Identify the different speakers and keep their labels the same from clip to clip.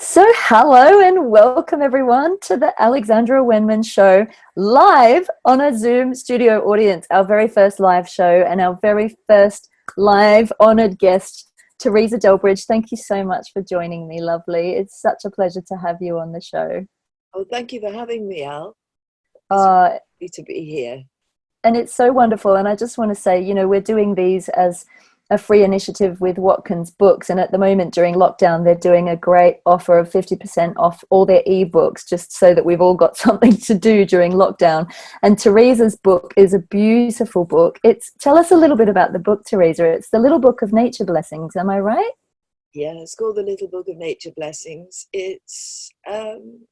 Speaker 1: So, hello and welcome everyone to the Alexandra Wenman Show, live on a Zoom studio audience, our very first live show and our very first live honoured guest, Teresa Dellbridge. Thank you so much for joining me, lovely. It's such a pleasure to have you on the show.
Speaker 2: Oh, thank you for having me, Al. It's lovely to be here.
Speaker 1: And it's so wonderful. And I just want to say, you know, we're doing these as a free initiative with Watkins books, and at the moment during lockdown they're doing a great offer of 50% off all their ebooks, just so that we've all got something to do during lockdown. And Teresa's book is a beautiful book. Tell us a little bit about the book, Teresa. It's the Little Book of Nature Blessings, am I right?
Speaker 2: Yeah, it's called The Little Book of Nature Blessings. It's an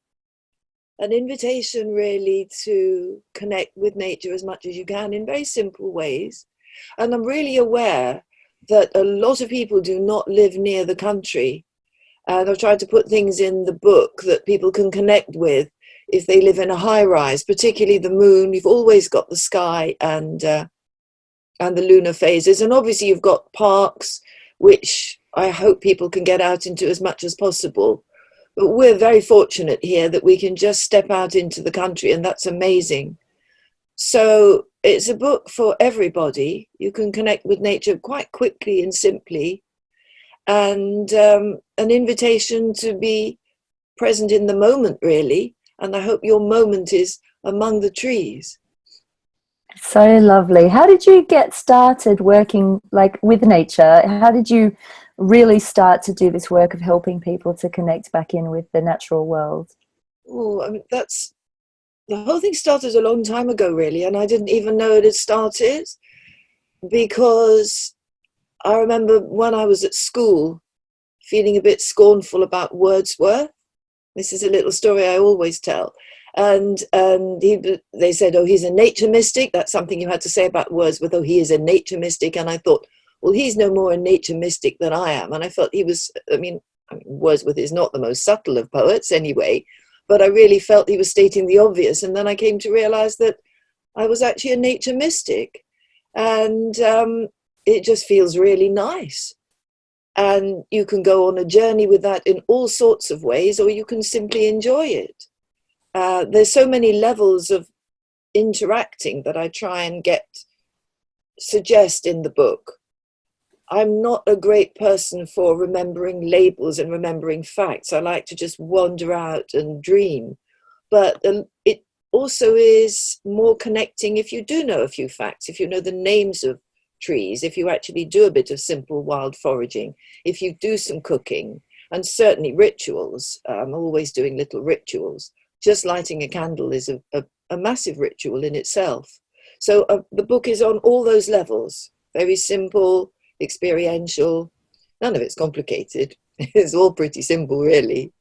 Speaker 2: invitation really to connect with nature as much as you can in very simple ways. And I'm really aware that a lot of people do not live near the country. And I've tried to put things in the book that people can connect with if they live in a high rise, particularly the moon. You've always got the sky and the lunar phases. And obviously you've got parks, which I hope people can get out into as much as possible. But we're very fortunate here that we can just step out into the country, and that's amazing. So it's a book for everybody. You can connect with nature quite quickly and simply, and an invitation to be present in the moment, really. And I hope your moment is among the trees.
Speaker 1: So lovely. How did you get started working with nature? How did you really start to do this work of helping people to connect back in with the natural world?
Speaker 2: Oh, I mean, the whole thing started a long time ago, really, and I didn't even know it had started, because I remember when I was at school feeling a bit scornful about Wordsworth. This is a little story I always tell. And they said, oh, he's a nature mystic. That's something you had to say about Wordsworth. Oh, he is a nature mystic. And I thought, well, he's no more a nature mystic than I am. And I felt he was, I mean, Wordsworth is not the most subtle of poets anyway, but I really felt he was stating the obvious. And then I came to realize that I was actually a nature mystic. And it just feels really nice. And you can go on a journey with that in all sorts of ways, or you can simply enjoy it. There's so many levels of interacting that I try and suggest in the book. I'm not a great person for remembering labels and remembering facts. I like to just wander out and dream. But it also is more connecting if you do know a few facts, if you know the names of trees, if you actually do a bit of simple wild foraging, if you do some cooking, and certainly rituals. I'm always doing little rituals. Just lighting a candle is a massive ritual in itself. So the book is on all those levels. Very simple, experiential. None of it's complicated. It's all pretty simple, really.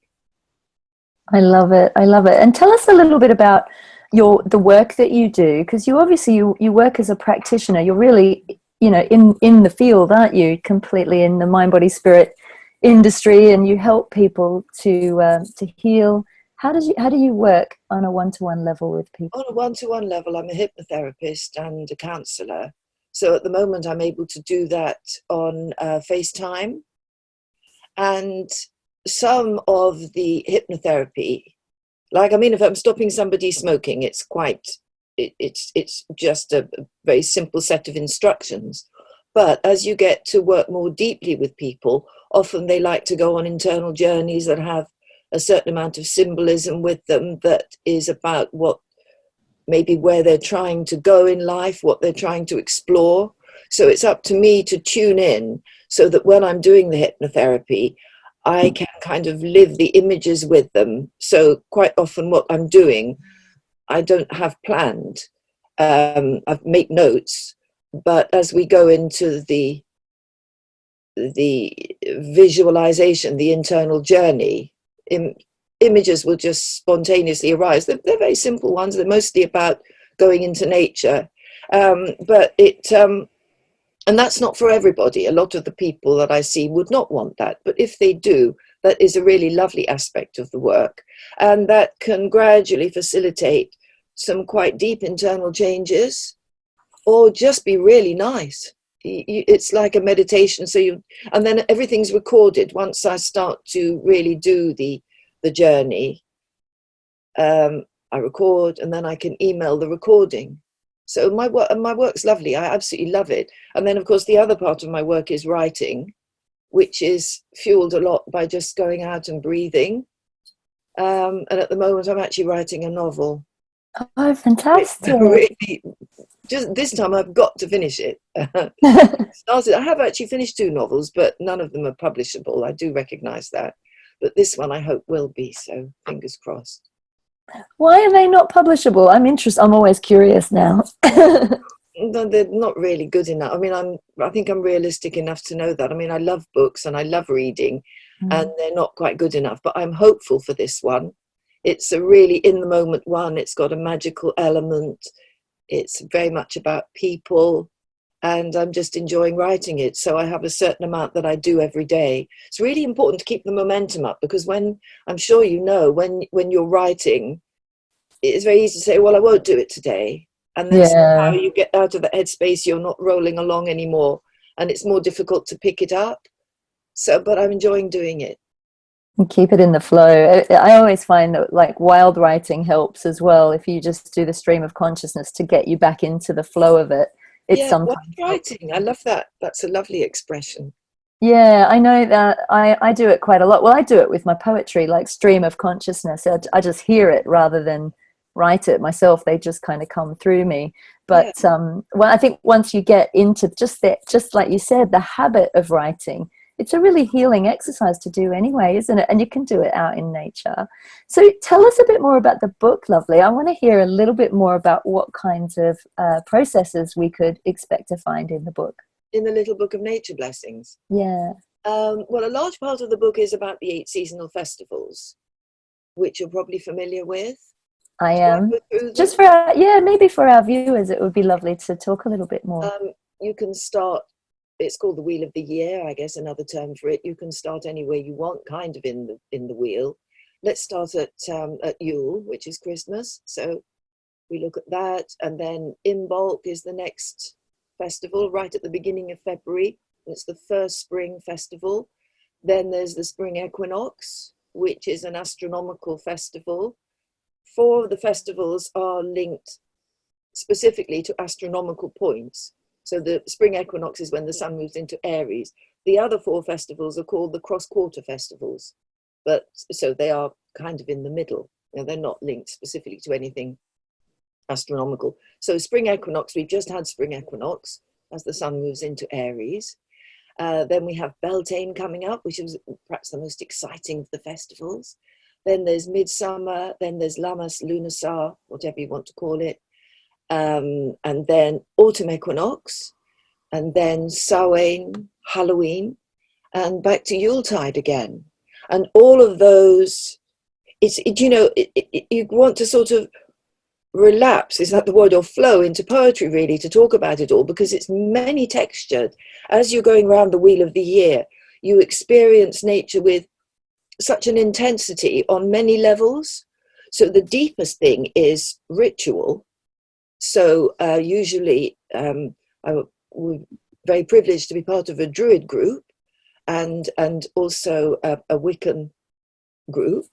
Speaker 1: I love it. I love it. And tell us a little bit about the work that you do, because you obviously you work as a practitioner. You're really, you know, in the field, aren't you? Completely in the mind, body, spirit industry, and you help people to heal. How do you work on a one-to-one level with people?
Speaker 2: On a one-to-one level, I'm a hypnotherapist and a counsellor. So at the moment, I'm able to do that on FaceTime. And some of the hypnotherapy, if I'm stopping somebody smoking, it's just a very simple set of instructions. But as you get to work more deeply with people, often they like to go on internal journeys that have a certain amount of symbolism with them, that is about maybe where they're trying to go in life, what they're trying to explore. So it's up to me to tune in so that when I'm doing the hypnotherapy, I can kind of live the images with them. So quite often what I'm doing, I don't have planned. I make notes, but as we go into the visualization, the internal journey, images will just spontaneously arise. They're very simple ones. They're mostly about going into nature. And that's not for everybody. A lot of the people that I see would not want that. But if they do, that is a really lovely aspect of the work. And that can gradually facilitate some quite deep internal changes, or just be really nice. it's like a meditation. So and then everything's recorded. Once I start to really do the journey, I record, and then I can email the recording. So my work's lovely. I absolutely love it. And then, of course, the other part of my work is writing, which is fueled a lot by just going out and breathing. And at the moment, I'm actually writing a novel.
Speaker 1: Oh, fantastic.
Speaker 2: Really, just this time I've got to finish it. I have actually finished 2 novels, but none of them are publishable. I do recognise that. But this one I hope will be, so fingers crossed.
Speaker 1: Why are they not publishable? I'm always curious now.
Speaker 2: No, they're not really good enough. I mean, I think I'm realistic enough to know that. I mean, I love books and I love reading, and they're not quite good enough, but I'm hopeful for this one. It's a really in the moment one. It's got a magical element. It's very much about people, and I'm just enjoying writing it. So I have a certain amount that I do every day. It's really important to keep the momentum up, because when, I'm sure you know, when you're writing, it's very easy to say, well, I won't do it today. And then somehow you get out of the headspace, you're not rolling along anymore, and it's more difficult to pick it up. So, but I'm enjoying doing it.
Speaker 1: And keep it in the flow. I always find that like wild writing helps as well. If you just do the stream of consciousness to get you back into the flow of it. It's sometimes
Speaker 2: wild writing. I love that. That's a lovely expression.
Speaker 1: Yeah, I know that I do it quite a lot. Well, I do it with my poetry, like stream of consciousness. I just hear it rather than write it myself. They just kind of come through me. But well, I think once you get into just like you said, the habit of writing, it's a really healing exercise to do anyway, isn't it? And you can do it out in nature. So tell us a bit more about the book, lovely. I want to hear a little bit more about what kinds of processes we could expect to find in the book.
Speaker 2: In the little book of nature blessings.
Speaker 1: Yeah.
Speaker 2: Well, a large part of the book is about the 8 seasonal festivals, which you're probably familiar with.
Speaker 1: I am. Just for maybe for our viewers, it would be lovely to talk a little bit more.
Speaker 2: You can start. It's called the Wheel of the Year, I guess, another term for it. You can start anywhere you want, kind of in the wheel. Let's start at Yule, which is Christmas. So we look at that, and then Imbolc is the next festival, right at the beginning of February. It's the first spring festival. Then there's the spring equinox, which is an astronomical festival. 4 of the festivals are linked specifically to astronomical points. So the spring equinox is when the sun moves into Aries. The other 4 festivals are called the cross-quarter festivals, but so they are kind of in the middle. They're not linked specifically to anything astronomical. So spring equinox, we've just had spring equinox as the sun moves into Aries. Then we have Beltane coming up, which is perhaps the most exciting of the festivals. Then there's Midsummer, then there's Lammas Lughnasadh, whatever you want to call it. And then autumn equinox, and then Samhain, Halloween, and back to Yuletide again. And all of those, you want to sort of relapse, is that the word, or flow into poetry really to talk about it all, because it's many textured. As you're going around the wheel of the year, you experience nature with such an intensity on many levels. So the deepest thing is ritual. So usually we're very privileged to be part of a Druid group and also a Wiccan group.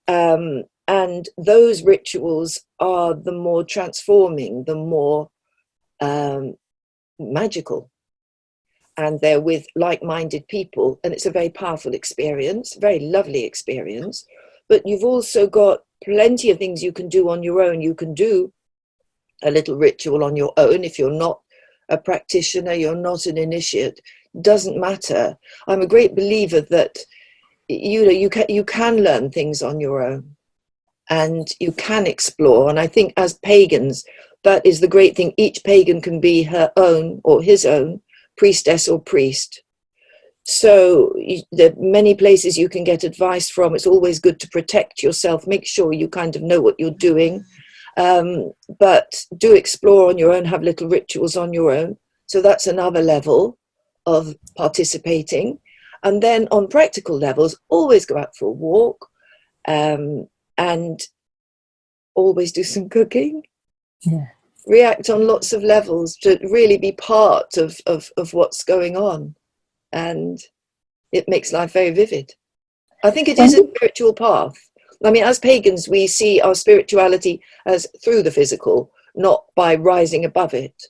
Speaker 2: And those rituals are the more transforming, the more magical. And they're with like-minded people. And it's a very powerful experience, very lovely experience. But you've also got plenty of things you can do on your own. You can do a little ritual on your own. If you're not a practitioner, you're not an initiate, doesn't matter. I'm a great believer that you can learn things on your own, and you can explore. And I think as pagans, that is the great thing. Each pagan can be her own or his own priestess or priest. So there are many places you can get advice from. It's always good to protect yourself. Make sure you kind of know what you're doing. But do explore on your own, have little rituals on your own. So that's another level of participating. And then on practical levels, always go out for a walk, and always do some cooking.
Speaker 1: Yeah.
Speaker 2: react on lots of levels, to really be part of what's going on. And it makes life very vivid. I think it is a spiritual path. I mean, as pagans, we see our spirituality as through the physical, not by rising above it.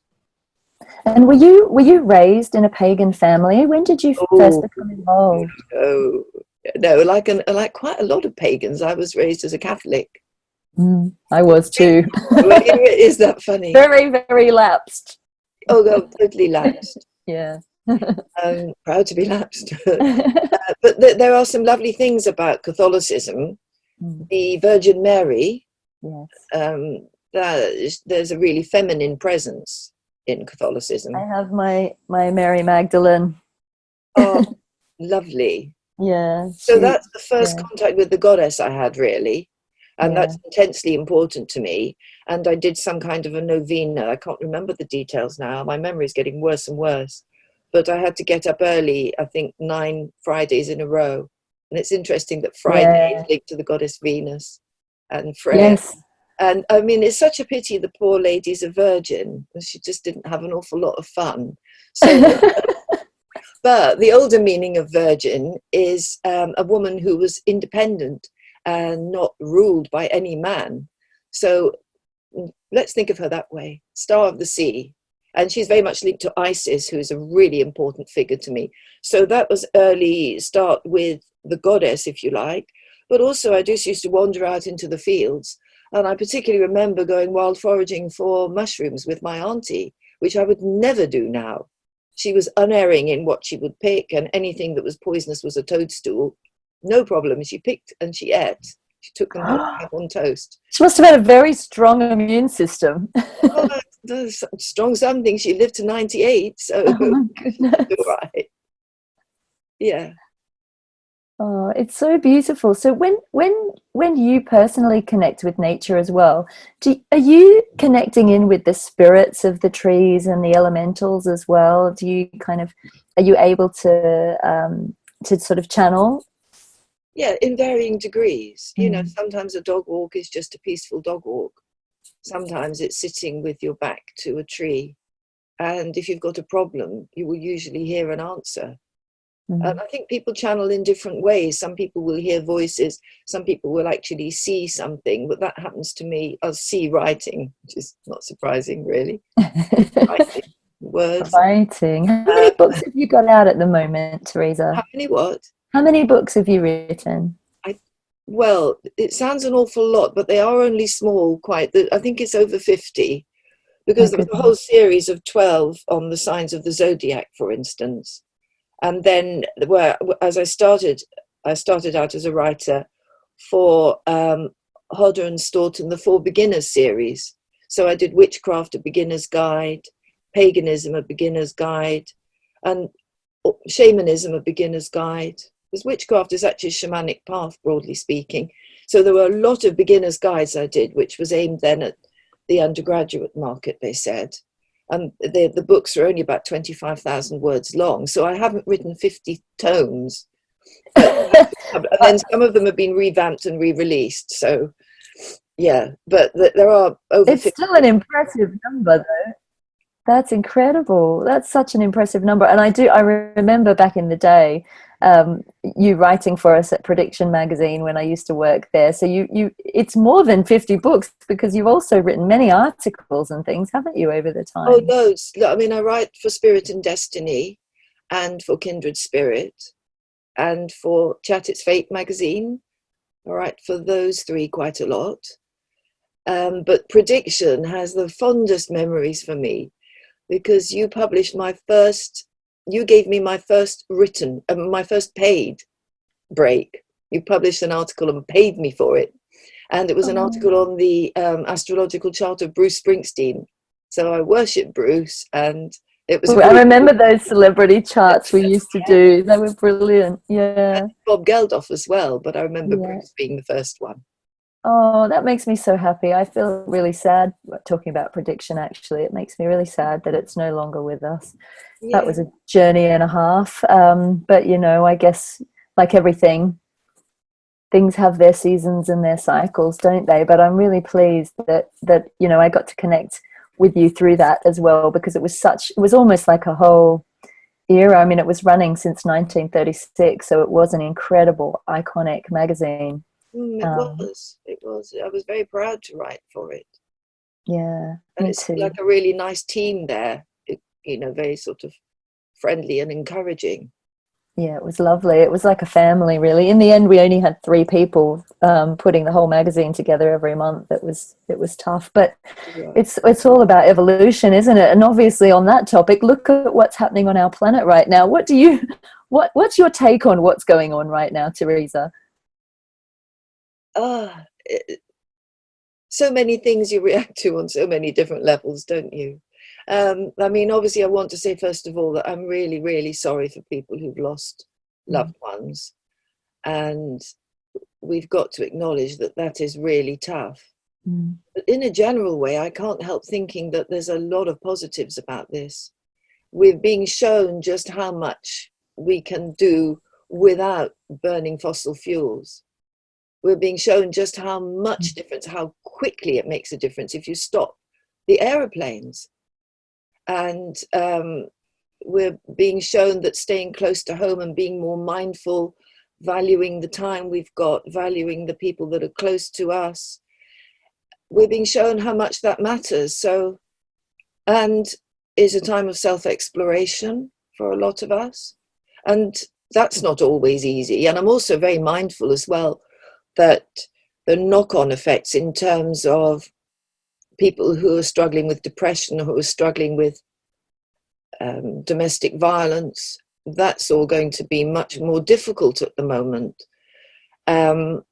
Speaker 1: And were you raised in a pagan family? When did you first become involved?
Speaker 2: No, like quite a lot of pagans, I was raised as a Catholic.
Speaker 1: I was too.
Speaker 2: Is that funny?
Speaker 1: Very, very lapsed.
Speaker 2: Oh, God, totally lapsed.
Speaker 1: Yeah.
Speaker 2: Proud to be lapsed. But there are some lovely things about Catholicism. The Virgin Mary, yes. There's a really feminine presence in Catholicism.
Speaker 1: I have my Mary Magdalene.
Speaker 2: Oh, lovely.
Speaker 1: Yeah.
Speaker 2: So that's the first contact with the goddess I had, really. And that's intensely important to me. And I did some kind of a novena. I can't remember the details now. My memory is getting worse and worse. But I had to get up early, I think 9 Fridays in a row. And it's interesting that Friday is linked to the goddess Venus and Freya.
Speaker 1: Yes.
Speaker 2: And I mean, it's such a pity the poor lady's a virgin. She just didn't have an awful lot of fun. So, but the older meaning of virgin is a woman who was independent and not ruled by any man. So let's think of her that way. Star of the sea. And she's very much linked to Isis, who is a really important figure to me. So that was early start with the goddess, if you like. But also I just used to wander out into the fields. And I particularly remember going wild foraging for mushrooms with my auntie, which I would never do now. She was unerring in what she would pick, and anything that was poisonous was a toadstool. No problem. She picked and she ate. She took them on toast.
Speaker 1: She must have had a very strong immune system.
Speaker 2: Strong something. She lived to 98, so
Speaker 1: oh my goodness.
Speaker 2: Right. Yeah.
Speaker 1: Oh, it's so beautiful. So when you personally connect with nature as well, are you connecting in with the spirits of the trees and the elementals as well? Are you able to sort of channel?
Speaker 2: Yeah, in varying degrees. You know, sometimes a dog walk is just a peaceful dog walk. Sometimes it's sitting with your back to a tree. And if you've got a problem, you will usually hear an answer. And I think people channel in different ways. Some people will hear voices. Some people will actually see something. But that happens to me. I'll see writing, which is not surprising, really. Writing, words.
Speaker 1: Writing. How many books have you got out at the moment, Teresa?
Speaker 2: How many what?
Speaker 1: How many books have you written?
Speaker 2: Well, it sounds an awful lot, but they are only small, quite. I think it's over 50. Because there was a whole series of 12 on the signs of the zodiac, for instance. And then, as I started out as a writer for Hodder and Staunton, the 4 Beginners series. So I did Witchcraft, a Beginner's Guide, Paganism, a Beginner's Guide, and Shamanism, a Beginner's Guide. Because witchcraft is actually a shamanic path, broadly speaking. So there were a lot of beginner's guides I did, which was aimed then at the undergraduate market, they said. And the books are only about 25,000 words long. So I haven't written 50 tomes. And then some of them have been revamped and re-released. So, yeah, but there are over
Speaker 1: It's
Speaker 2: 50.
Speaker 1: still an impressive number, though. That's incredible. That's such an impressive number. And I remember back in the day, you writing for us at Prediction magazine when I used to work there. So it's more than 50 books, because you've also written many articles and things, haven't you, over the time?
Speaker 2: Oh, loads. I mean, I write for Spirit and Destiny and for Kindred Spirit and for Chat It's Fate magazine. I write for those 3 quite a lot. But Prediction has the fondest memories for me, because you gave me my first written, my first paid break. You published an article and paid me for it. And it was an article on the astrological chart of Bruce Springsteen. So I worship Bruce, and it was...
Speaker 1: I remember those celebrity charts we used to do. They were brilliant, yeah.
Speaker 2: And Bob Geldof as well, but I remember Bruce being the first one.
Speaker 1: Oh, that makes me so happy. I feel really sad talking about Prediction, actually. It makes me really sad that it's no longer with us. Yeah. That was a journey and a half. But, you know, I guess like everything, things have their seasons and their cycles, don't they? But I'm really pleased that you know, I got to connect with you through that as well, because it was almost like a whole era. I mean, it was running since 1936, so it was an incredible, iconic magazine.
Speaker 2: It was. I was very proud to write for it.
Speaker 1: Yeah,
Speaker 2: and
Speaker 1: me
Speaker 2: it's
Speaker 1: too.
Speaker 2: like a really nice team there, very sort of friendly and encouraging.
Speaker 1: Yeah, it was lovely. It was like a family, really. In the end, we only had 3 people putting the whole magazine together every month. It was tough, but it's all about evolution, isn't it? And obviously, on that topic, look at what's happening on our planet right now. What's your take on what's going on right now, Teresa?
Speaker 2: So many things you react to on so many different levels, don't you? I mean, obviously, I want to say, first of all, that I'm really, really sorry for people who've lost loved ones. And we've got to acknowledge that that is really tough. But in a general way, I can't help thinking that there's a lot of positives about this. We're being shown just how much we can do without burning fossil fuels. We're being shown just how much difference, how quickly it makes a difference if you stop the aeroplanes. And we're being shown that staying close to home and being more mindful, valuing the time we've got, valuing the people that are close to us, we're being shown how much that matters. So, and is a time of self-exploration for a lot of us. And that's not always easy. And I'm also very mindful as well that the knock-on effects in terms of people who are struggling with depression, who are struggling with domestic violence, that's all going to be much more difficult at the moment. And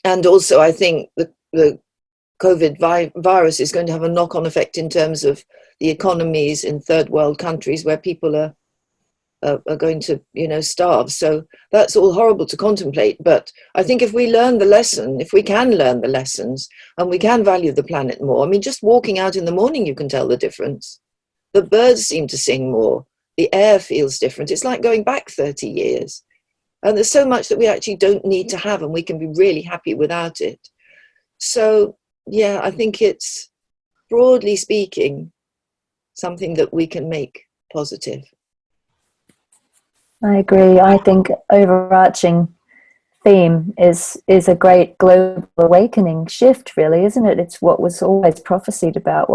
Speaker 2: also, I think the COVID virus is going to have a knock-on effect in terms of the economies in third world countries where people are going to, starve. So that's all horrible to contemplate. But I think if we learn the lesson, if we can learn the lessons and we can value the planet more, I mean, just walking out in the morning, you can tell the difference. The birds seem to sing more. The air feels different. It's like going back 30 years. And there's so much that we actually don't need to have, and we can be really happy without it. So, yeah, I think it's, broadly speaking, something that we can make positive.
Speaker 1: I agree. I think overarching theme is a great global awakening shift, really, isn't it? It's what was always prophesied about,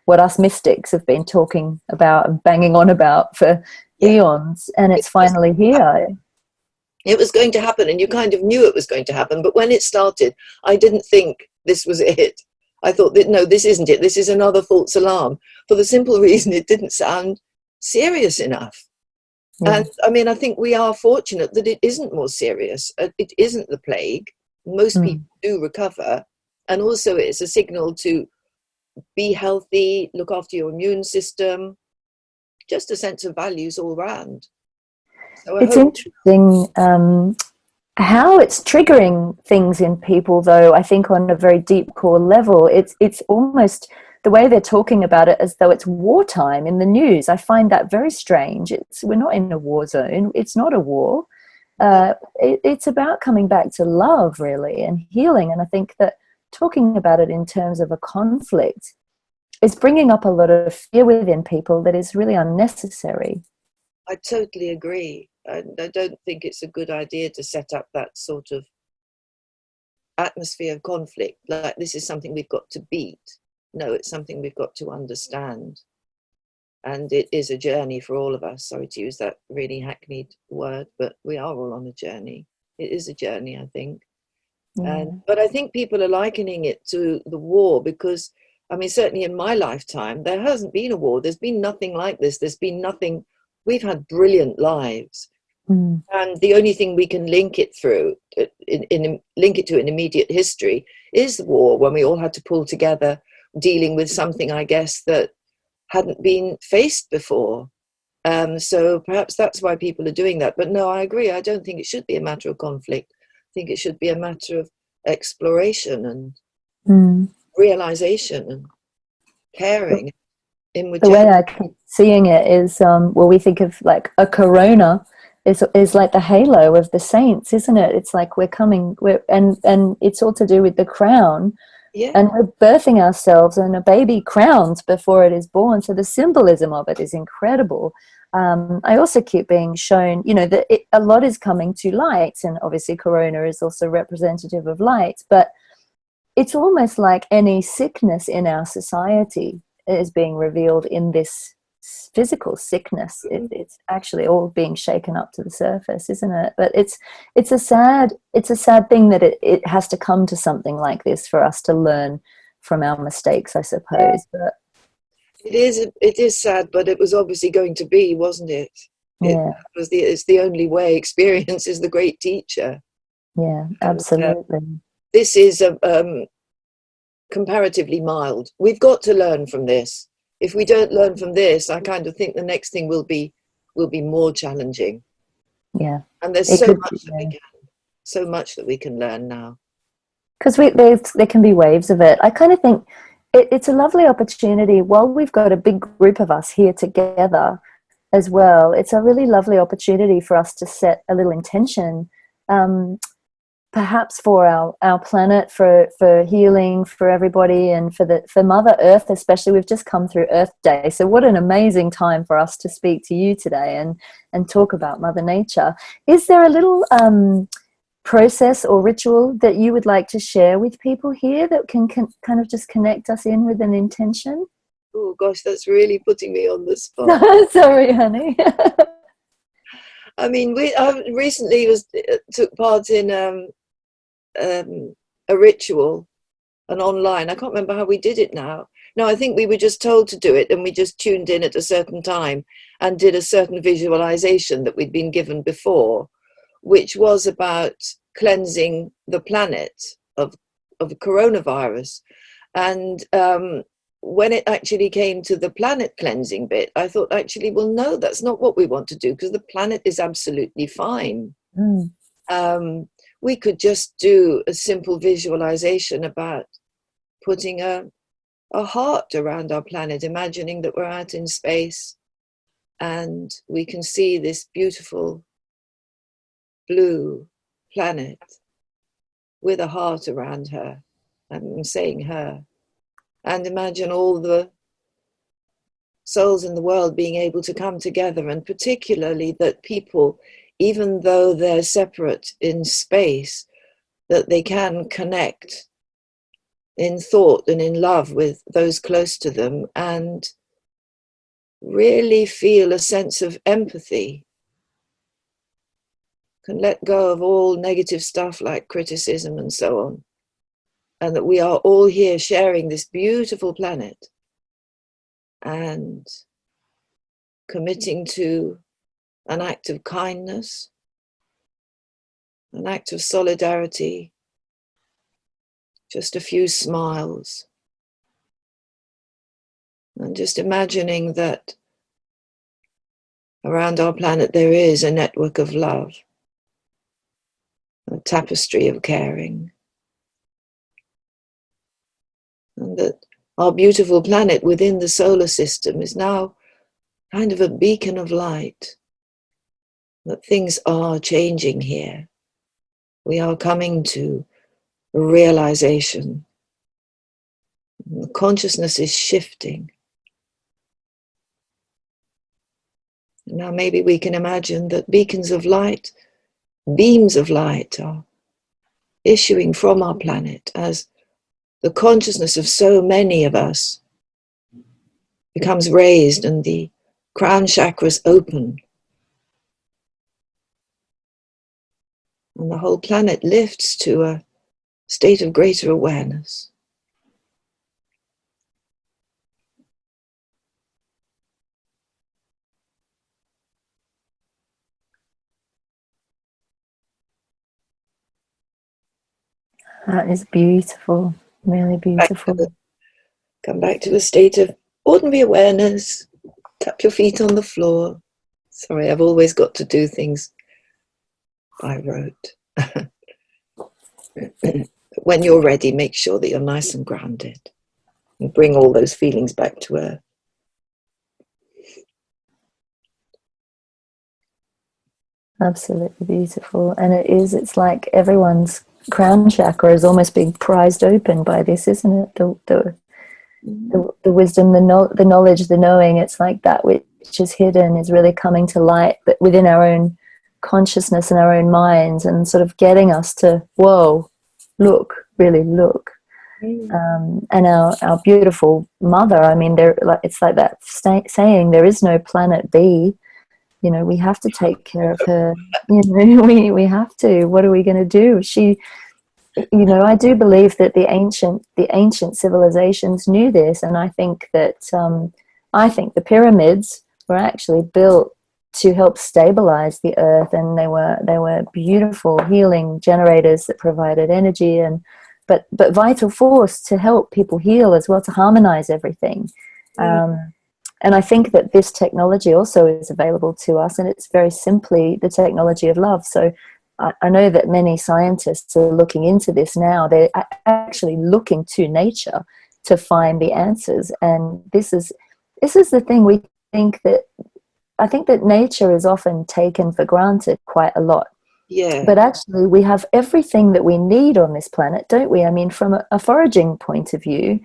Speaker 1: what us mystics have been talking about and banging on about for eons, and it's finally here.
Speaker 2: It was going to happen, and you kind of knew it was going to happen, but when it started, I didn't think this was it. I thought that, no, this isn't it. This is another false alarm, for the simple reason it didn't sound serious enough. And I mean, I think we are fortunate that it isn't more serious. It isn't the plague. Most people do recover. And also it's a signal to be healthy, look after your immune system, just a sense of values all round. So it's
Speaker 1: interesting how it's triggering things in people, though, I think on a very deep core level. It's almost the way they're talking about it as though it's wartime in the news. I find that very strange. We're not in a war zone. It's not a war. It's about coming back to love, really, and healing. And I think that talking about it in terms of a conflict is bringing up a lot of fear within people that is really unnecessary.
Speaker 2: I totally agree. I don't think it's a good idea to set up that sort of atmosphere of conflict, like this is something we've got to beat. No, it's something we've got to understand. And it is a journey for all of us. Sorry to use that really hackneyed word, but we are all on a journey. It is a journey, I think. But I think people are likening it to the war because, I mean, certainly in my lifetime, there hasn't been a war. There's been nothing like this. There's been nothing. We've had brilliant lives. And the only thing we can link it through, link it to in immediate history, is the war, when we all had to pull together, dealing with something, I guess, that hadn't been faced before. So perhaps that's why people are doing that. But no, I agree. I don't think it should be a matter of conflict. I think it should be a matter of exploration and realization and caring. The
Speaker 1: way I keep seeing it is, we think of like a corona is like the halo of the saints, isn't it? It's like and it's all to do with the crown,
Speaker 2: Yeah.
Speaker 1: And we're birthing ourselves and a baby crowns before it is born. So the symbolism of it is incredible. I also keep being shown, you know, that a lot is coming to light, and obviously corona is also representative of light, but it's almost like any sickness in our society is being revealed in this physical sickness. It's actually all being shaken up to the surface, isn't it? But it's a sad thing that it has to come to something like this for us to learn from our mistakes, I suppose. But
Speaker 2: it is sad, but it was obviously going to be, wasn't it?
Speaker 1: yeah,
Speaker 2: It's the only way. Experience is the great teacher.
Speaker 1: yeah,
Speaker 2: And
Speaker 1: absolutely.
Speaker 2: this is comparatively mild. We've got to learn from this. If we don't learn from this, I kind of think the next thing will be more challenging.
Speaker 1: Yeah,
Speaker 2: And there's
Speaker 1: it
Speaker 2: so
Speaker 1: could,
Speaker 2: much that
Speaker 1: yeah.
Speaker 2: so much that we can learn now.
Speaker 1: Because there can be waves of it. I kind of think it's a lovely opportunity while we've got a big group of us here together as well. It's a really lovely opportunity for us to set a little intention, perhaps for our planet, for healing for everybody, and for Mother Earth especially. We've just come through Earth Day, so what an amazing time for us to speak to you today and talk about Mother Nature. Is there a little process or ritual that you would like to share with people here that can kind of just connect us in with an intention?
Speaker 2: Oh gosh, that's really putting me on the spot.
Speaker 1: Sorry, honey.
Speaker 2: I mean, I recently took part in a ritual, an online. I can't remember how we did it now. No, I think we were just told to do it, and we just tuned in at a certain time and did a certain visualization that we'd been given before, which was about cleansing the planet of coronavirus. And when it actually came to the planet cleansing bit, I thought, actually, well, no, that's not what we want to do, because the planet is absolutely fine. We could just do a simple visualization about putting a heart around our planet, imagining that we're out in space and we can see this beautiful blue planet with a heart around her. I'm saying her. And imagine all the souls in the world being able to come together, and particularly that people, even though they're separate in space, that they can connect in thought and in love with those close to them, and really feel a sense of empathy, can let go of all negative stuff like criticism and so on, and that we are all here sharing this beautiful planet and committing to an act of kindness, an act of solidarity, just a few smiles, and just imagining that around our planet there is a network of love, a tapestry of caring, and that our beautiful planet within the solar system is now kind of a beacon of light, that things are changing here. We are coming to a realization. The consciousness is shifting. Now maybe we can imagine that beacons of light, beams of light are issuing from our planet as the consciousness of so many of us becomes raised and the crown chakras open. And the whole planet lifts to a state of greater awareness.
Speaker 1: That is beautiful, really beautiful.
Speaker 2: Come back to a state of ordinary awareness. Tap your feet on the floor. Sorry, I've always got to do things by rote. When you're ready, make sure that you're nice and grounded and bring all those feelings back to earth.
Speaker 1: Absolutely beautiful. And it's like everyone's crown chakra is almost being prized open by this, isn't it? The wisdom, the knowledge, the knowing. It's like that which is hidden is really coming to light, but within our own consciousness and our own minds, and sort of getting us to, whoa, look, really look. And our beautiful mother, I mean, it's like that saying, there is no planet B. You know, we have to take care of her. You know, we have to. What are we going to do? She, you know, I do believe that the ancient civilizations knew this, and I think that the pyramids were actually built to help stabilize the earth, and they were beautiful healing generators that provided energy and but vital force to help people heal as well, to harmonize everything. And I think that this technology also is available to us, and it's very simply the technology of love. So I know that many scientists are looking into this now. They're actually looking to nature to find the answers. And this is the thing, I think that nature is often taken for granted quite a lot.
Speaker 2: Yeah.
Speaker 1: But actually we have everything that we need on this planet, don't we? I mean, from a foraging point of view,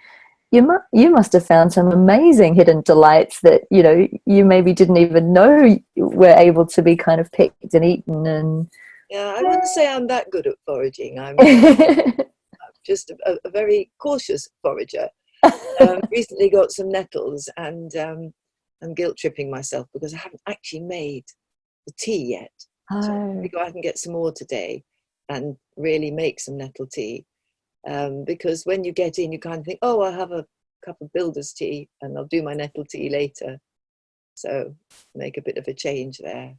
Speaker 1: you must have found some amazing hidden delights that, you know, you maybe didn't even know were able to be kind of picked and eaten. And
Speaker 2: yeah, I wouldn't say I'm that good at foraging. I'm just a very cautious forager. Recently got some nettles, and I'm guilt tripping myself because I haven't actually made the tea yet. So I go out and get some more today and really make some nettle tea. Because when you get in, you kind of think, oh, I'll have a cup of builder's tea and I'll do my nettle tea later. So make a bit of a change there.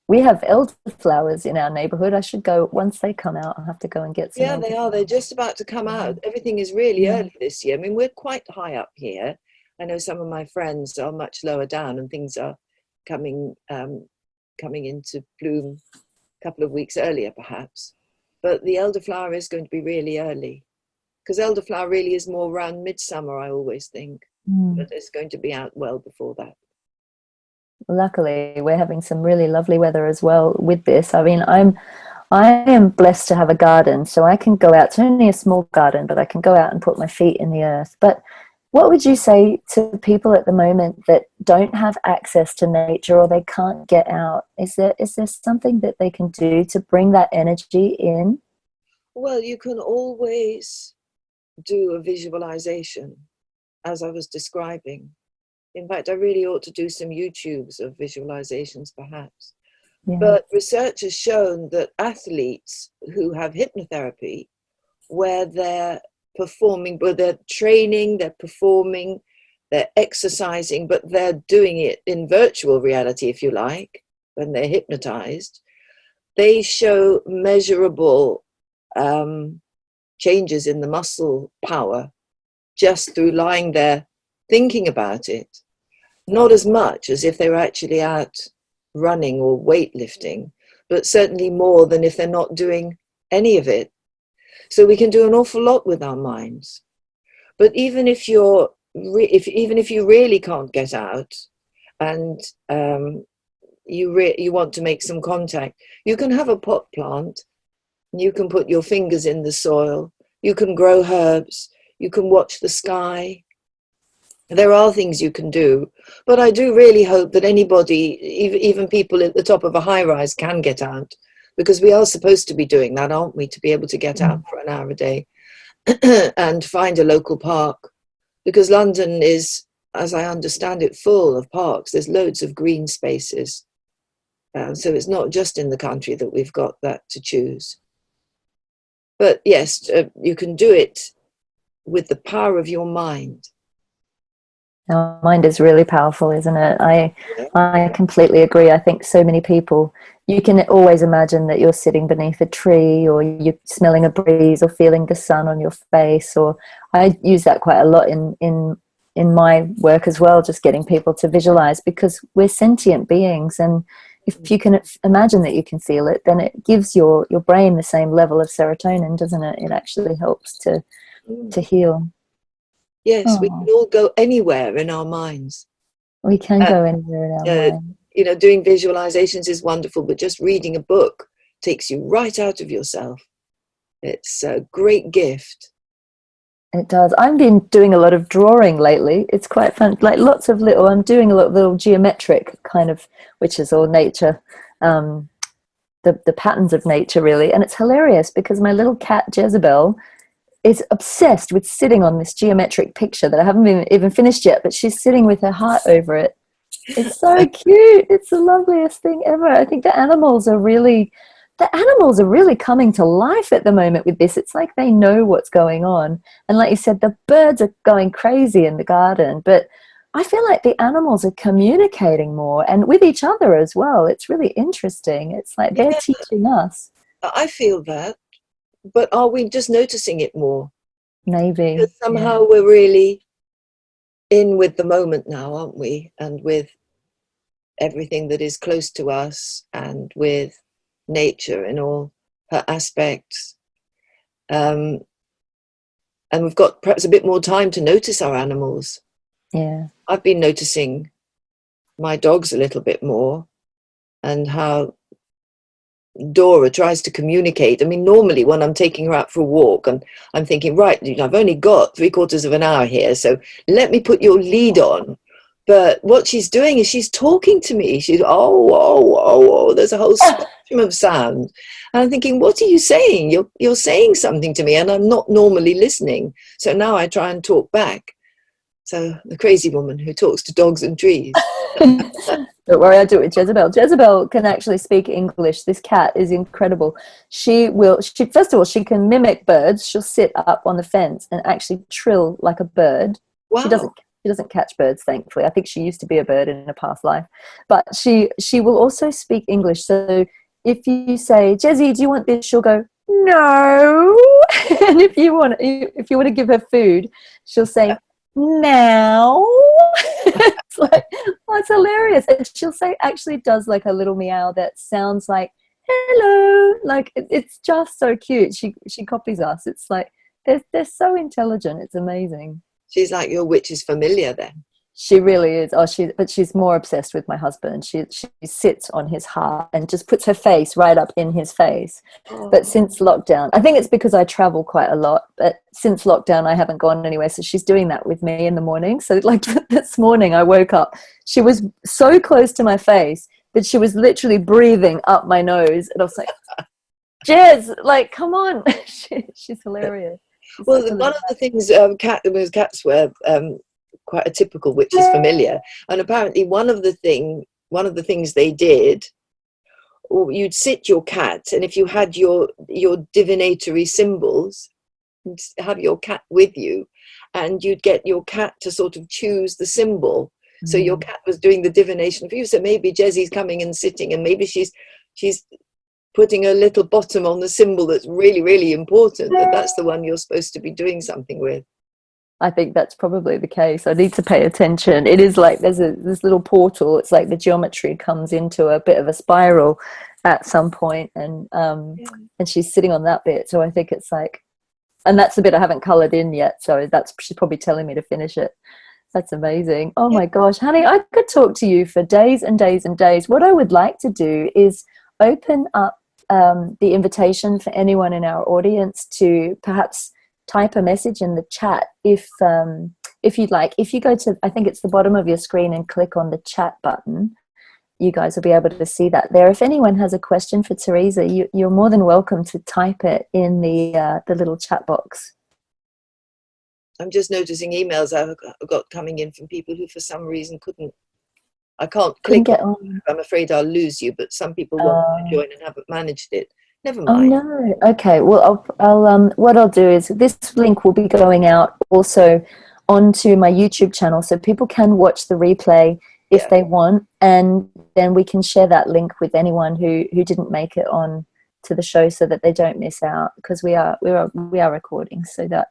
Speaker 1: We have elderflowers in our neighborhood. I should go, once they come out, I'll have to go and get some.
Speaker 2: Yeah, they are. They're just about to come out. Everything is really early this year. I mean, we're quite high up here. I know some of my friends are much lower down, and things are coming into bloom a couple of weeks earlier, perhaps. But the elderflower is going to be really early, because elderflower really is more around midsummer, I always think. But it's going to be out well before that.
Speaker 1: Luckily, we're having some really lovely weather as well with this. I mean, I am blessed to have a garden, so I can go out. It's only a small garden, but I can go out and put my feet in the earth. But what would you say to people at the moment that don't have access to nature, or they can't get out? Is there something that they can do to bring that energy in?
Speaker 2: Well, you can always do a visualization, as I was describing. In fact, I really ought to do some YouTubes of visualizations, perhaps. Yeah. But research has shown that athletes who have hypnotherapy, where they're performing, where they're training, they're performing, they're exercising, but they're doing it in virtual reality, if you like, when they're hypnotized, they show measurable changes in the muscle power just through lying there thinking about it. Not as much as if they were actually out running or weightlifting, but certainly more than if they're not doing any of it. So we can do an awful lot with our minds. But even if you really can't get out, and you want to make some contact, you can have a pot plant. You can put your fingers in the soil. You can grow herbs. You can watch the sky. There are things you can do, but I do really hope that anybody, even people at the top of a high-rise, can get out, because we are supposed to be doing that, aren't we, to be able to get out for an hour a day and find a local park, because London is, as I understand it, full of parks. There's loads of green spaces. So it's not just in the country that we've got that to choose. But yes, you can do it with the power of your mind.
Speaker 1: Our mind is really powerful, isn't it? I completely agree. I think so many people, you can always imagine that you're sitting beneath a tree, or you're smelling a breeze, or feeling the sun on your face. Or I use that quite a lot in my work as well, just getting people to visualize, because we're sentient beings, and if you can imagine that you can feel it, then it gives your brain the same level of serotonin, doesn't it? It actually helps to heal.
Speaker 2: Yes, we can all go anywhere in our minds.
Speaker 1: We can go anywhere in our mind.
Speaker 2: You know, doing visualizations is wonderful, but just reading a book takes you right out of yourself. It's a great gift.
Speaker 1: It does. I've been doing a lot of drawing lately. It's quite fun. Like lots of little, I'm doing a lot of little geometric kind of, which is all nature, the patterns of nature really. And it's hilarious because my little cat Jezebel is obsessed with sitting on this geometric picture that I haven't even finished yet, but she's sitting with her heart over it. It's so cute. It's the loveliest thing ever. I think the animals are really coming to life at the moment with this. It's like they know what's going on. And like you said, the birds are going crazy in the garden, but I feel like the animals are communicating more and with each other as well. It's really interesting. It's like they're teaching us.
Speaker 2: I feel that, but are we just noticing it more?
Speaker 1: Maybe.
Speaker 2: Because somehow we're really in with the moment now, aren't we? And with everything that is close to us and with nature in all her aspects. And we've got perhaps a bit more time to notice our animals.
Speaker 1: Yeah.
Speaker 2: I've been noticing my dogs a little bit more and how Dora tries to communicate. I mean, normally when I'm taking her out for a walk and I'm thinking, right, I've only got 3/4 of an hour here, so let me put your lead on. But what she's doing is she's talking to me. She's, oh, there's a whole spectrum of sound. And I'm thinking, what are you saying? You're saying something to me and I'm not normally listening. So now I try and talk back. So the crazy woman who talks to dogs and trees.
Speaker 1: Don't worry, I do it with Jezebel. Jezebel can actually speak English. This cat is incredible. She first of all, she can mimic birds. She'll sit up on the fence and actually trill like a bird.
Speaker 2: Wow.
Speaker 1: She doesn't catch birds, thankfully. I think she used to be a bird in a past life. But she will also speak English. So if you say, Jezzy, do you want this? She'll go, no. And if you want to give her food, she'll say, now. It's like, oh, it's hilarious. And she'll say, actually does like a little meow that sounds like hello. Like it's just so cute. She copies us. It's like they're so intelligent. It's amazing.
Speaker 2: She's like your witch's familiar then.
Speaker 1: She really is. But she's more obsessed with my husband. She sits on his heart and just puts her face right up in his face. Oh. But since lockdown, I think it's because I travel quite a lot, but since lockdown I haven't gone anywhere, so she's doing that with me in the morning. So like this morning I woke up, she was so close to my face that she was literally breathing up my nose, and I was like, Jez, like, come on. She's hilarious.
Speaker 2: Well, one of the things cats were quite a typical witch's familiar, and apparently one of the things they did, or you'd sit your cat, and if you had your divinatory symbols, you'd have your cat with you, and you'd get your cat to sort of choose the symbol. So your cat was doing the divination for you. So maybe Jezzy's coming and sitting, and maybe she's putting a little bottom on the symbol that's really, really important, and that's the one you're supposed to be doing something with.
Speaker 1: I think that's probably the case. I need to pay attention. It is like there's this little portal. It's like the geometry comes into a bit of a spiral at some point, and she's sitting on that bit. So I think it's like, and that's the bit I haven't coloured in yet. So she's probably telling me to finish it. That's amazing. Oh my gosh, honey, I could talk to you for days and days and days. What I would like to do is open up the invitation for anyone in our audience to perhaps type a message in the chat if you'd like. If you go to, I think it's the bottom of your screen, and click on the chat button, you guys will be able to see that there. If anyone has a question for Teresa, you're more than welcome to type it in the little chat box.
Speaker 2: I'm just noticing emails I've got coming in from people who for some reason I can't click on. I'm afraid I'll lose you, but some people want to join and haven't managed it. Never mind.
Speaker 1: Oh no. Okay. Well, I'll what I'll do is this link will be going out also onto my YouTube channel, so people can watch the replay if they want, and then we can share that link with anyone who didn't make it on to the show, so that they don't miss out, because we are recording, so that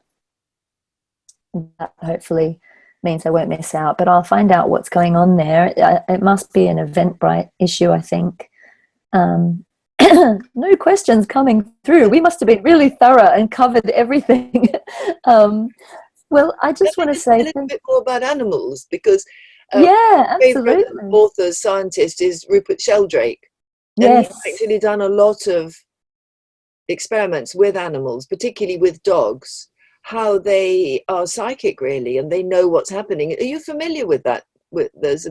Speaker 1: hopefully means I won't miss out. But I'll find out what's going on there. It must be an Eventbrite issue, I think. No questions coming through. We must have been really thorough and covered everything. Well, I just want to say a little
Speaker 2: bit more about animals, because
Speaker 1: my
Speaker 2: favorite author, scientist is Rupert Sheldrake. And
Speaker 1: yes,
Speaker 2: he's actually done a lot of experiments with animals, particularly with dogs, how they are psychic really, and they know what's happening. Are you familiar with that? There's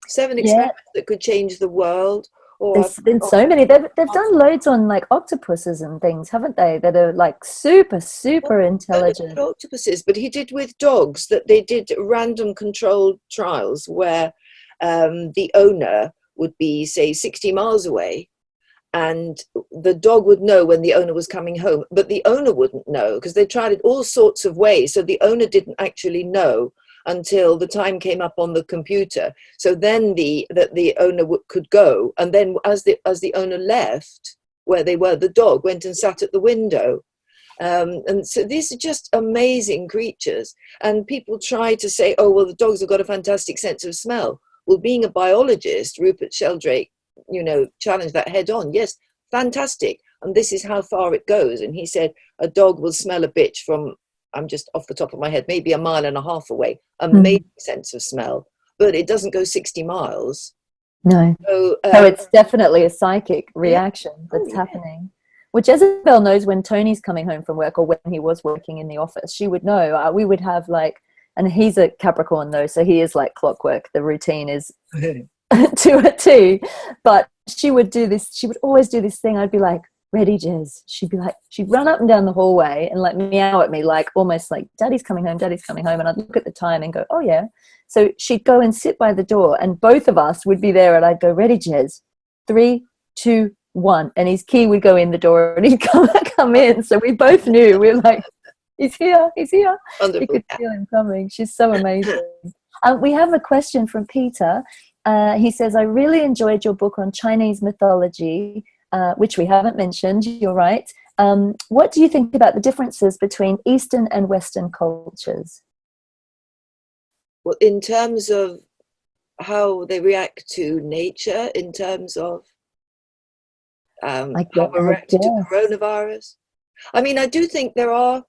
Speaker 2: 7 experiments that could change the world.
Speaker 1: There's been so many. They've done loads on like octopuses and things, haven't they? That are like super intelligent.
Speaker 2: Octopuses, but he did with dogs, that they did random controlled trials where the owner would be, say, 60 miles away, and the dog would know when the owner was coming home, but the owner wouldn't know, because they tried it all sorts of ways. So the owner didn't actually know until the time came up on the computer. So then the owner could go, and then as the owner left where they were, the dog went and sat at the window. And so these are just amazing creatures. And people try to say, oh, well, the dogs have got a fantastic sense of smell. Well, being a biologist, Rupert Sheldrake, challenged that head on. Yes, fantastic. And this is how far it goes. And he said a dog will smell a bitch from, I'm just off the top of my head, maybe a mile and a half away. Amazing sense of smell, but it doesn't go 60 miles.
Speaker 1: No. So it's definitely a psychic reaction that's happening. Well, Jezebel knows when Tony's coming home from work, or when he was working in the office. She would know. We would have like, and he's a Capricorn though, so he is like clockwork. The routine is to a T. But she would do this. She would always do this thing. I'd be like, ready, Jez. She'd run up and down the hallway and like meow at me, like almost like daddy's coming home. And I'd look at the time and go, oh yeah. So she'd go and sit by the door, and both of us would be there, and I'd go, ready, Jez. 3, 2, 1. And his key would go in the door and he'd come in. So we both knew. We were like, he's here.
Speaker 2: Wonderful.
Speaker 1: You could feel him coming. She's so amazing. We have a question from Peter. He says, I really enjoyed your book on Chinese mythology, which we haven't mentioned. You're right. What do you think about the differences between Eastern and Western cultures?
Speaker 2: Well, in terms of how they react to nature, in terms of how we react to coronavirus. I mean, I do think there are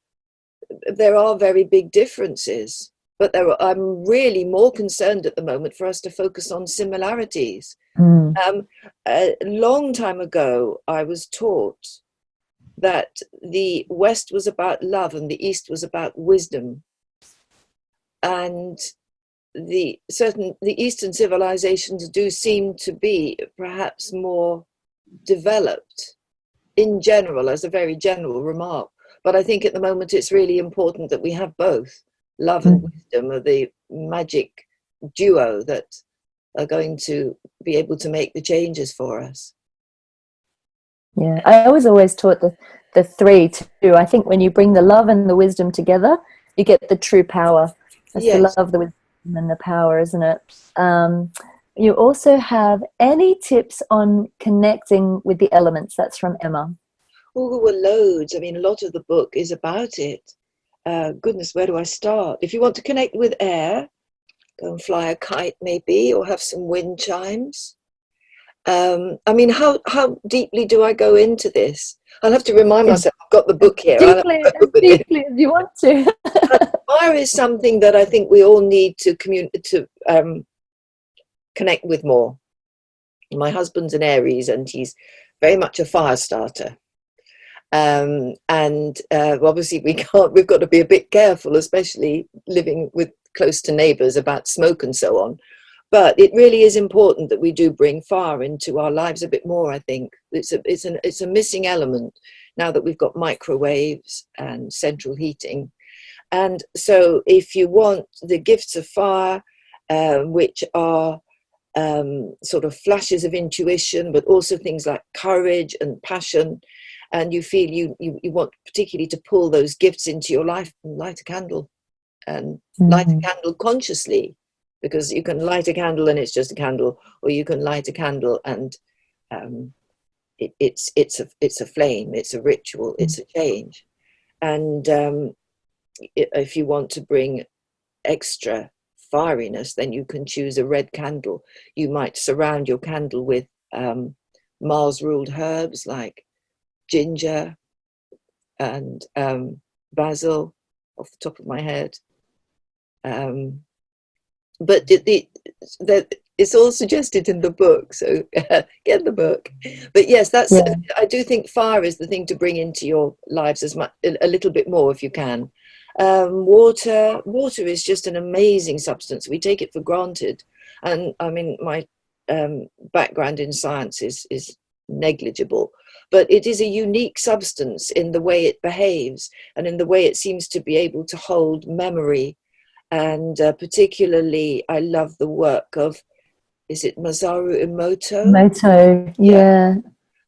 Speaker 2: very big differences, but I'm really more concerned at the moment for us to focus on similarities. A long time ago, I was taught that the West was about love and the East was about wisdom. And the Eastern civilizations do seem to be perhaps more developed in general, as a very general remark. But I think at the moment it's really important that we have both. Love and wisdom are the magic duo that are going to be able to make the changes for us.
Speaker 1: Yeah, I was always taught the 3 too. I think when you bring the love and the wisdom together, you get the true power. That's the love, the wisdom, and the power, isn't it? You also have any tips on connecting with the elements? That's from Emma.
Speaker 2: Oh, there were loads. I mean, a lot of the book is about it. Goodness, where do I start? If you want to connect with air, go and fly a kite maybe, or have some wind chimes. I mean, how deeply do I go into this? I'll have to remind myself, I've got the book here.
Speaker 1: Deeply as you want to.
Speaker 2: Fire is something that I think we all need to connect with more. My husband's an Aries, and he's very much a fire starter. Obviously we've got to be a bit careful, especially living close to neighbours, about smoke and so on. But it really is important that we do bring fire into our lives a bit more. I think it's a missing element now that we've got microwaves and central heating. And so if you want the gifts of fire, which are sort of flashes of intuition, but also things like courage and passion, and you feel you want particularly to pull those gifts into your life, light a candle, and light a candle consciously, because you can light a candle and it's just a candle, or you can light a candle and it's a flame, it's a ritual, it's a change. And if you want to bring extra fieriness, then you can choose a red candle. You might surround your candle with Mars-ruled herbs like ginger and basil, off the top of my head. But it's all suggested in the book, so get the book. But yes, that's.
Speaker 1: Yeah.
Speaker 2: I do think fire is the thing to bring into your lives as much, a little bit more if you can. Water is just an amazing substance. We take it for granted, and I mean, my background in science is negligible, but it is a unique substance in the way it behaves and in the way it seems to be able to hold memory. And particularly, I love the work of, is it Masaru Emoto?
Speaker 1: Moto, yeah.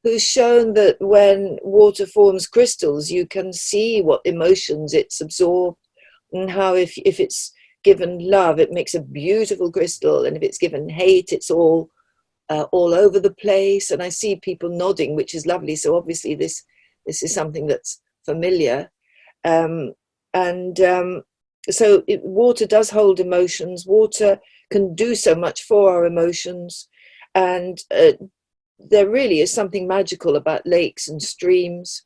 Speaker 2: Who's shown that when water forms crystals, you can see what emotions it's absorbed, and how if it's given love, it makes a beautiful crystal, and if it's given hate, it's all over the place. And I see people nodding, which is lovely. So obviously this is something that's familiar. Water does hold emotions. Water can do so much for our emotions, and there really is something magical about lakes and streams.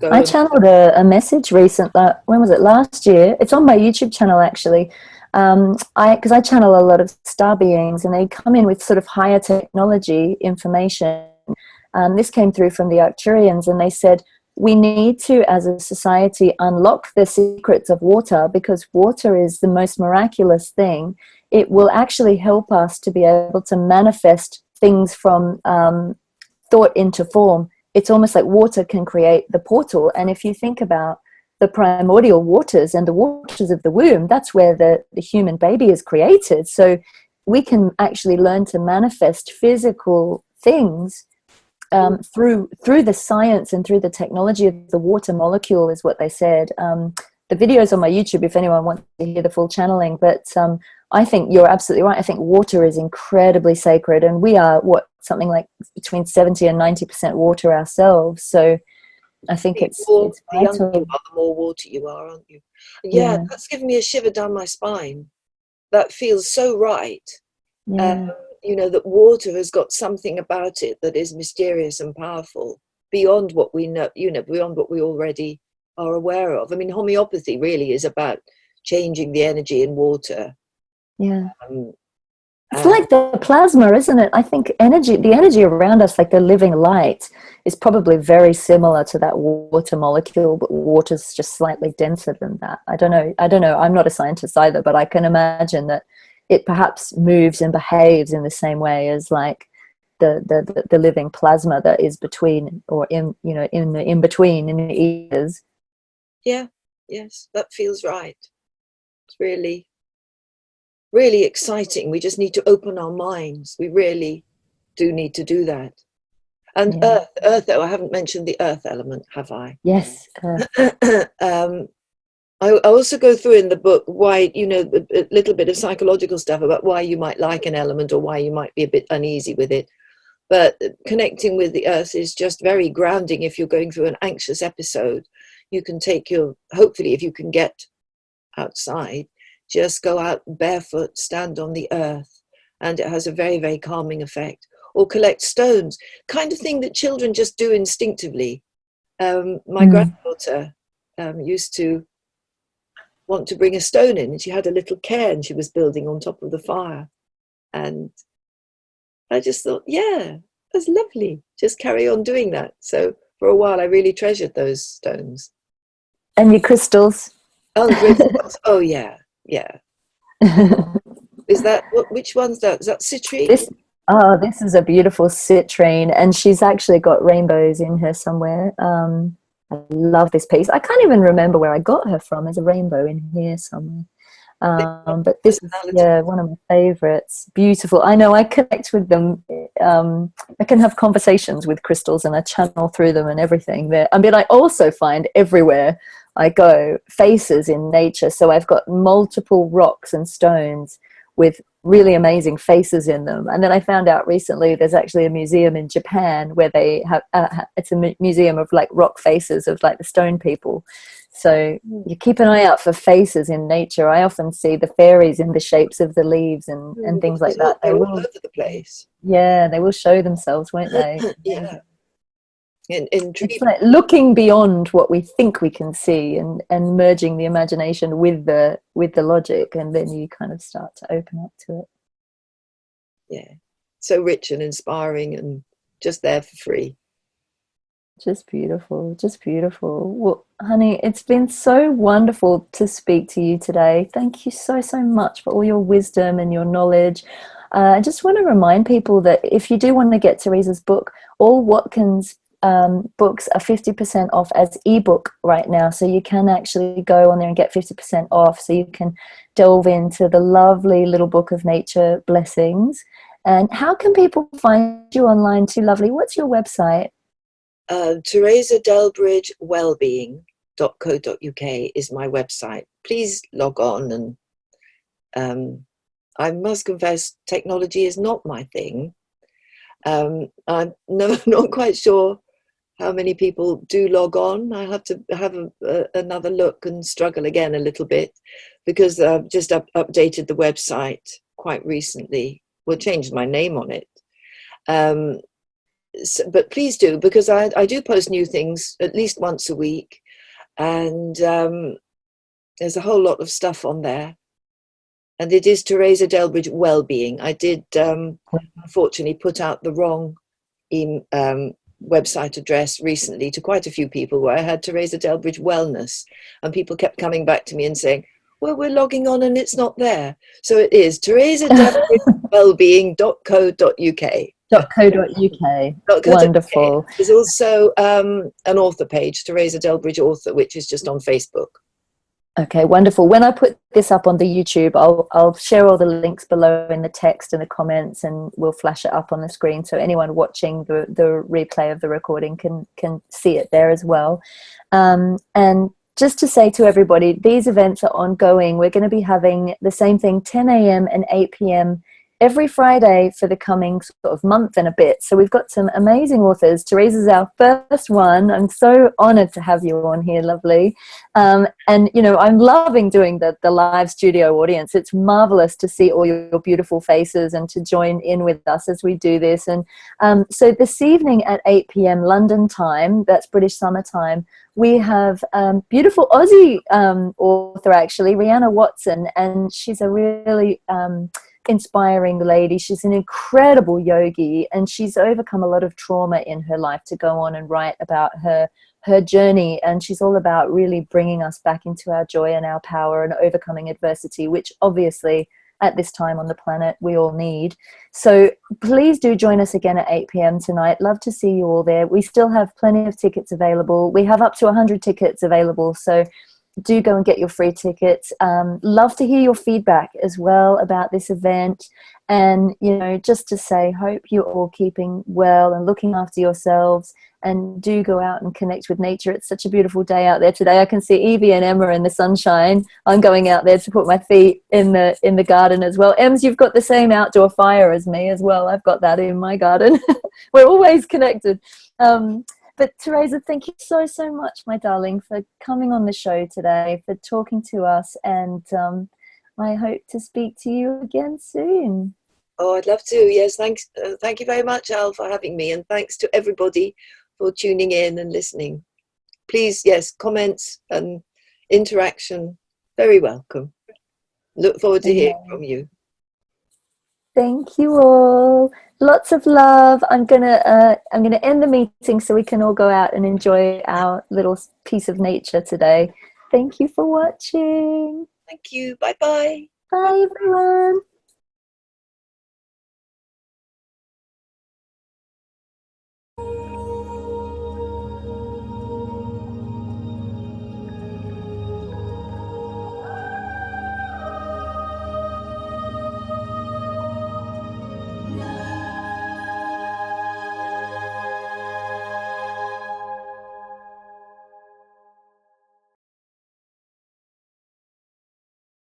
Speaker 1: I channeled a message when was it, last year? It's on my YouTube channel, actually. Because I channel a lot of star beings, and they come in with sort of higher technology information. This came through from the Arcturians, and they said, we need to, as a society, unlock the secrets of water, because water is the most miraculous thing. It will actually help us to be able to manifest things from thought into form. It's almost like water can create the portal. And if you think about the primordial waters and the waters of the womb, that's where the human baby is created. So we can actually learn to manifest physical things through the science and through the technology of the water molecule, is what they said. The video's on my YouTube if anyone wants to hear the full channeling. But I think you're absolutely right. I think water is incredibly sacred, and we are something like between 70 and 90% water ourselves. So I think it's
Speaker 2: the younger
Speaker 1: vital.
Speaker 2: you are, the more water you are, aren't you? Yeah, that's given me a shiver down my spine. That feels so right.
Speaker 1: Yeah.
Speaker 2: That water has got something about it that is mysterious and powerful beyond what we know, beyond what we already are aware of. I mean, homeopathy really is about changing the energy in water.
Speaker 1: Yeah. It's like the plasma, isn't it? I think the energy around us, like the living light, is probably very similar to that water molecule, but water's just slightly denser than that. I don't know. I'm not a scientist either, but I can imagine that it perhaps moves and behaves in the same way as like the living plasma that is between, or in between in the ethers.
Speaker 2: Yeah. Yes, that feels right. It's really, really exciting. We just need to open our minds. We really do need to do that. And earth, though, I haven't mentioned the earth element, have I?
Speaker 1: Yes.
Speaker 2: I also go through in the book why, a little bit of psychological stuff about why you might like an element or why you might be a bit uneasy with it. But connecting with the earth is just very grounding. If you're going through an anxious episode, you can hopefully, if you can get outside, just go out barefoot, stand on the earth, and it has a very, very calming effect. Or collect stones, kind of thing that children just do instinctively. My granddaughter used to want to bring a stone in, and she had a little cairn she was building on top of the fire. And I just thought, yeah, that's lovely. Just carry on doing that. So for a while, I really treasured those stones.
Speaker 1: And your crystals.
Speaker 2: Oh, crystals. Oh, yeah. Is that, which one's that? Is that citrine?
Speaker 1: This is a beautiful citrine, and she's actually got rainbows in her somewhere. I love this piece. I can't even remember where I got her from. There's a rainbow in here somewhere. But this is one of my favorites. Beautiful. I know, I connect with them. I can have conversations with crystals, and I channel through them and everything there. I mean, I also find everywhere I go faces in nature. So I've got multiple rocks and stones with really amazing faces in them. And then I found out recently there's actually a museum in Japan where they have it's a museum of like rock faces of like the stone people. So you keep an eye out for faces in nature. I often see the fairies in the shapes of the leaves and things like that.
Speaker 2: They're all over the place.
Speaker 1: Yeah, they will show themselves, won't they?
Speaker 2: Yeah.
Speaker 1: It's like looking beyond what we think we can see, and merging the imagination with the logic, and then you kind of start to open up to it.
Speaker 2: Yeah. So rich and inspiring and just there for free.
Speaker 1: Just beautiful, just beautiful. Well, honey, it's been so wonderful to speak to you today. Thank you so, so much for all your wisdom and your knowledge. I just want to remind people that if you do want to get Teresa's book, all Watkins books are 50% off as ebook right now. So you can actually go on there and get 50% off. So you can delve into the lovely little book of nature blessings. And how can people find you online too, lovely? What's your website?
Speaker 2: Teresa Dellbridge wellbeing.co.uk is my website. Please log on. And I must confess, technology is not my thing. I'm not quite sure how many people do log on. I have to have another look and struggle again a little bit, because I've just updated the website quite recently. Well, changed my name on it. So, but please do, because I do post new things at least once a week, and there's a whole lot of stuff on there. And it is Teresa Dellbridge Wellbeing. I did unfortunately put out the wrong website address recently to quite a few people, where I had Teresa Dellbridge Wellness, and people kept coming back to me and saying, well, we're logging on and it's not there. So it is Teresa Dellbridge Wellbeing.co.uk.
Speaker 1: .co.uk. Wonderful.
Speaker 2: There's also an author page, Teresa Dellbridge Author, which is just on Facebook.
Speaker 1: Okay, wonderful. When I put this up on the YouTube, I'll share all the links below in the text and the comments, and we'll flash it up on the screen so anyone watching the replay of the recording can see it there as well. And just to say to everybody, these events are ongoing. We're going to be having the same thing, 10 a.m. and 8 p.m. every Friday for the coming sort of month and a bit. So we've got some amazing authors. Teresa's our first one. I'm so honored to have you on here, lovely. And, you know, I'm loving doing the live studio audience. It's marvelous to see all your beautiful faces and to join in with us as we do this. And so this evening at 8 p.m. London time, that's British summer time, we have beautiful Aussie author, actually, Rihanna Watson, and she's a really inspiring lady. She's an incredible yogi, and she's overcome a lot of trauma in her life to go on and write about her journey. And she's all about really bringing us back into our joy and our power and overcoming adversity, which obviously at this time on the planet we all need. So please do join us again at 8 p.m. tonight. Love to see you all there. We still have plenty of tickets available. We have up to 100 tickets available, so do go and get your free tickets. Love to hear your feedback as well about this event. And, you know, just to say, hope you're all keeping well and looking after yourselves, and do go out and connect with nature. It's such a beautiful day out there today. I can see Evie and Emma in the sunshine. I'm going out there to put my feet in the garden as well. Ems, you've got the same outdoor fire as me as well. I've got that in my garden. We're always connected. But Teresa, thank you so, so much, my darling, for coming on the show today, for talking to us, and I hope to speak to you again soon.
Speaker 2: Oh, I'd love to. Yes, thanks. Thank you very much, Al, for having me, and thanks to everybody for tuning in and listening. Please, yes, comments and interaction, very welcome. Look forward to hearing from you.
Speaker 1: Thank you all. Lots of love. I'm gonna end the meeting so we can all go out and enjoy our little piece of nature today. Thank you for watching.
Speaker 2: Thank you. Bye-bye.
Speaker 1: Bye, everyone.